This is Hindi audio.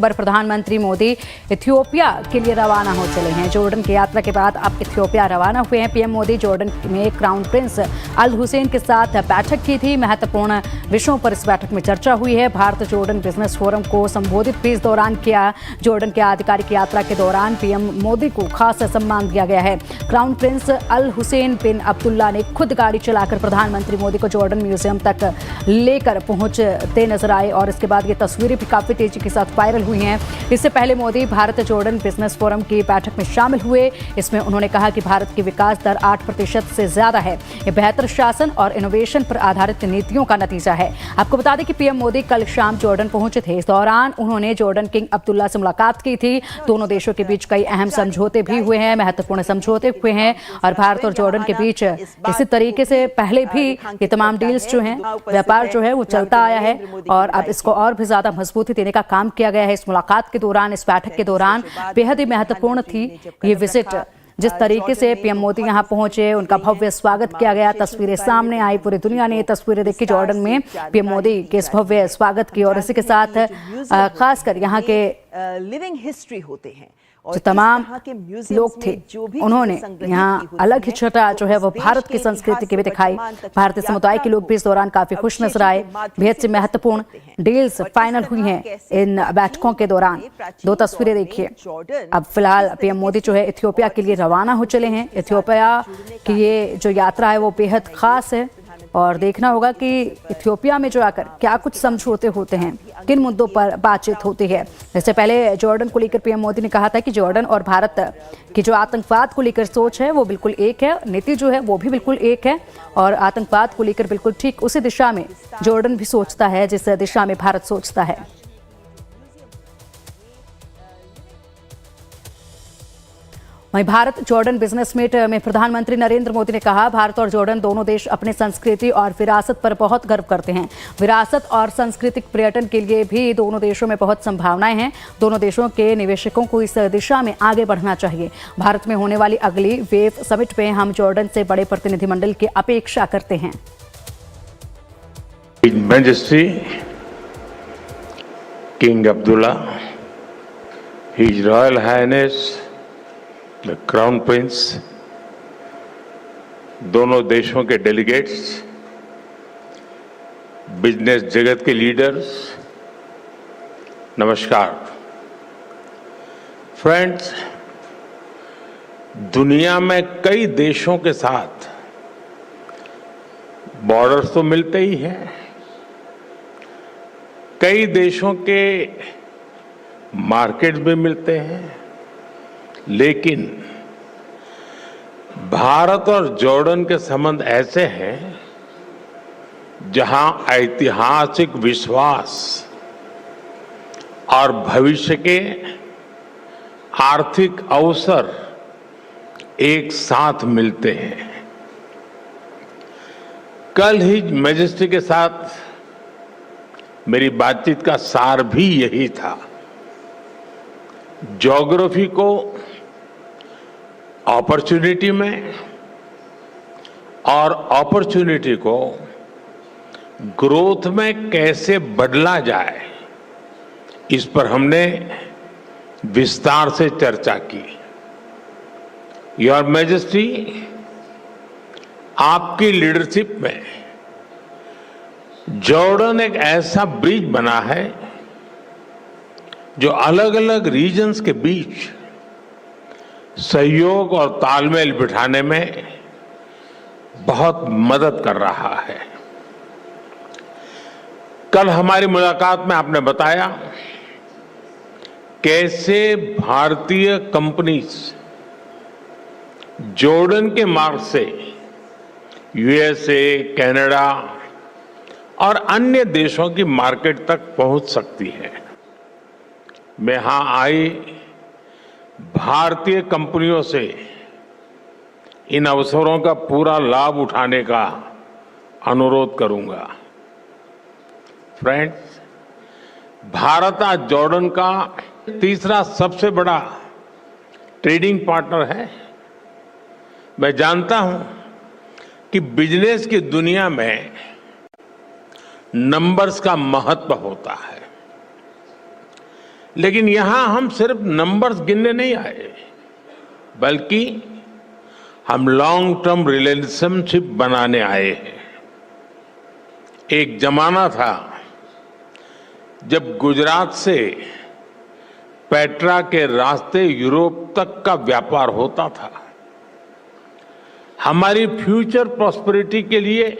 प्रधानमंत्री मोदी इथियोपिया के लिए रवाना हो चले हैं। जॉर्डन की यात्रा के बाद अब इथियोपिया रवाना हुए हैं। पीएम मोदी जॉर्डन में क्राउन प्रिंस अल हुसैन के साथ बैठक की थी। महत्वपूर्ण विषयों पर इस बैठक में चर्चा हुई है। भारत जॉर्डन बिजनेस फोरम को संबोधित भी इस दौरान किया। जॉर्डन के आधिकारिक यात्रा के दौरान पीएम मोदी को खास सम्मान दिया गया है। क्राउन प्रिंस अल हुसैन बिन अब्दुल्ला ने खुद गाड़ी चलाकर प्रधानमंत्री मोदी को जॉर्डन म्यूजियम तक लेकर पहुंचते नजर आए और इसके बाद ये तस्वीरें भी काफी तेजी के साथ वायरल हुई हैं। इससे पहले Modi Bharat Jordan business forum की बैठक में शामिल हुए। इसमें उन्होंने कहा कि भारत की विकास दर 8% से ज्यादा है। ये बेहतर शासन और इनोवेशन पर आधारित नीतियों का नतीजा है। आपको बता दें कि पीएम मोदी कल शाम जॉर्डन पहुंचे थे। इस दौरान उन्होंने जॉर्डन किंग अब्दुल्ला से मुलाकात की थी। दोनों देशों के बीच कई अहम समझौते भी हुए हैं, महत्वपूर्ण समझौते हुए हैं और भारत और जॉर्डन के बीच इसी तरीके से पहले भी ये तमाम डील्स जो हैं, व्यापार जो है वो चलता आया है और अब इसको और भी ज्यादा मजबूती देने का काम किया गया है। इस मुलाकात के दौरान, इस बैठक के दौरान बेहद ही महत्वपूर्ण थी ये विजिट। जिस तरीके से पीएम मोदी यहां पहुंचे, उनका भव्य स्वागत किया गया, तस्वीरें सामने आई। पूरी दुनिया ने ये तस्वीरें देखी जॉर्डन में पीएम मोदी के इस भव्य स्वागत की और इसी के साथ खासकर यहाँ के लिविंग हिस्ट्री होते हैं जो तमाम लोग थे, उन्होंने यहाँ अलग ही छटा जो है वो भारत की संस्कृति की भी दिखाई। भारतीय समुदाय के लोग भी इस दौरान काफी खुश नजर आए। बेहद से महत्वपूर्ण डील्स फाइनल हुई हैं इन बैठकों के दौरान। दो तस्वीरें देखिए। अब फिलहाल पीएम मोदी जो है इथियोपिया के लिए रवाना हो चले हैं। इथियोपिया की ये जो यात्रा है वो बेहद खास है और देखना होगा कि इथियोपिया में जो आकर क्या कुछ समझौते होते हैं, किन मुद्दों पर बातचीत होती है। इससे पहले जॉर्डन को लेकर पीएम मोदी ने कहा था कि जॉर्डन और भारत की जो आतंकवाद को लेकर सोच है वो बिल्कुल एक है, नीति जो है वो भी बिल्कुल एक है और आतंकवाद को लेकर बिल्कुल ठीक उसी दिशा में जॉर्डन भी सोचता है जिस दिशा में भारत सोचता है। वहीं भारत जॉर्डन बिजनेस मीट में प्रधानमंत्री नरेंद्र मोदी ने कहा, भारत और जॉर्डन दोनों देश अपने संस्कृति और विरासत पर बहुत गर्व करते हैं। विरासत और सांस्कृतिक पर्यटन के लिए भी दोनों देशों में बहुत संभावनाएं हैं। दोनों देशों के निवेशकों को इस दिशा में आगे बढ़ना चाहिए। भारत में होने वाली अगली वेव समिट में हम जॉर्डन से बड़े प्रतिनिधिमंडल की अपेक्षा करते हैं। Majesty King Abdullah, His Royal Highness the Crown Prince, दोनों देशों के डेलीगेट्स, बिजनेस जगत के लीडर्स, नमस्कार। फ्रेंड्स, दुनिया में कई देशों के साथ बॉर्डर्स तो मिलते ही हैं, कई देशों के मार्केट्स भी मिलते हैं, लेकिन भारत और जॉर्डन के संबंध ऐसे हैं जहां ऐतिहासिक विश्वास और भविष्य के आर्थिक अवसर एक साथ मिलते हैं। कल ही मैजेस्टी के साथ मेरी बातचीत का सार भी यही था। ज्योग्राफी को अपॉर्चुनिटी में और अपॉर्चुनिटी को ग्रोथ में कैसे बदला जाए, इस पर हमने विस्तार से चर्चा की। योर मैजेस्टी, आपकी लीडरशिप में जॉर्डन एक ऐसा ब्रिज बना है जो अलग अलग रीजन्स के बीच सहयोग और तालमेल बिठाने में बहुत मदद कर रहा है। कल हमारी मुलाकात में आपने बताया कैसे भारतीय कंपनीज जॉर्डन के मार्ग से यूएसए, कनाडा और अन्य देशों की मार्केट तक पहुंच सकती है। मैं यहां आई भारतीय कंपनियों से इन अवसरों का पूरा लाभ उठाने का अनुरोध करूंगा। फ्रेंड्स, भारत आज जॉर्डन का तीसरा सबसे बड़ा ट्रेडिंग पार्टनर है। मैं जानता हूं कि बिजनेस की दुनिया में नंबर्स का महत्व होता है। लेकिन यहां हम सिर्फ नंबर्स गिनने नहीं आए, बल्कि हम लॉन्ग टर्म रिलेशनशिप बनाने आए हैं। एक जमाना था जब गुजरात से पेट्रा के रास्ते यूरोप तक का व्यापार होता था। हमारी फ्यूचर प्रॉस्पेरिटी के लिए